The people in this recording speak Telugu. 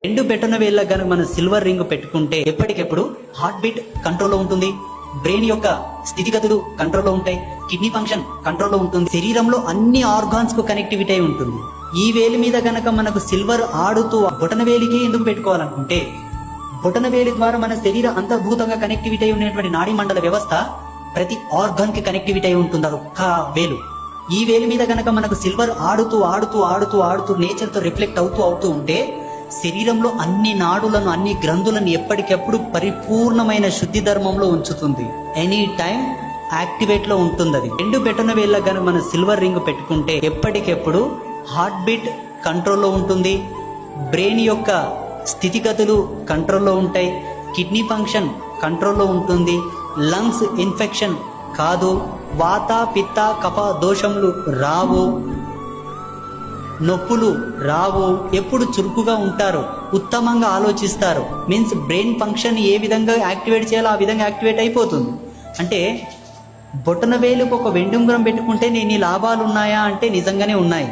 రెండు బెటన వేళ్ళ గనుక మనం సిల్వర్ రింగ్ పెట్టుకుంటే ఎప్పటికెప్పుడు హార్ట్ బీట్ కంట్రోల్లో ఉంటుంది, బ్రెయిన్ యొక్క స్థితిగతులు కంట్రోల్లో ఉంటాయి, కిడ్నీ ఫంక్షన్ కంట్రోల్లో ఉంటుంది, శరీరంలో అన్ని ఆర్గాన్స్ కు కనెక్టివిటీ అయి ఉంటుంది. ఈ వేలి మీద గనక మనకు సిల్వర్ ఆడుతూ బొటన వేలికి ఎందుకు పెట్టుకోవాలనుకుంటే, బొటన వేలి ద్వారా మన శరీర అంతర్భూతంగా కనెక్టివిటీ అయి ఉన్నటువంటి నాడీ మండల వ్యవస్థ ప్రతి ఆర్గాన్ కి కనెక్టివిటీ అయి ఉంటుంది అది ఒక్క వేలు. ఈ వేలి మీద గనక మనకు సిల్వర్ ఆడుతూ ఆడుతూ ఆడుతూ ఆడుతూ నేచర్ తో రిఫ్లెక్ట్ అవుతూ ఉంటే శరీరంలో అన్ని నాడులను అన్ని గ్రంథులను ఎప్పటికెప్పుడు పరిపూర్ణమైన శుద్ధి ధర్మంలో ఉంచుతుంది. ఎనీ టైం యాక్టివేట్ లో ఉంటుంది. అది రెండు బెటన వేళ్ళ గనక మనం సిల్వర్ రింగ్ పెట్టుకుంటే ఎప్పటికెప్పుడు హార్ట్ బీట్ కంట్రోల్లో ఉంటుంది, బ్రెయిన్ యొక్క స్థితిగతులు కంట్రోల్లో ఉంటాయి, కిడ్నీ ఫంక్షన్ కంట్రోల్లో ఉంటుంది, లంగ్స్ ఇన్ఫెక్షన్ కాదు, వాత పిత్త కఫ దోషములు రావు, నొప్పులు రావు, ఎప్పుడు చురుకుగా ఉంటారు, ఉత్తమంగా ఆలోచిస్తారు. మీన్స్ బ్రెయిన్ ఫంక్షన్ ఏ విధంగా యాక్టివేట్ చేయాలో ఆ విధంగా యాక్టివేట్ అయిపోతుంది. అంటే బొటన వేలుకు ఒక వెండుంగరం పెట్టుకుంటే నేను ఈ లాభాలు ఉన్నాయా అంటే నిజంగానే ఉన్నాయి.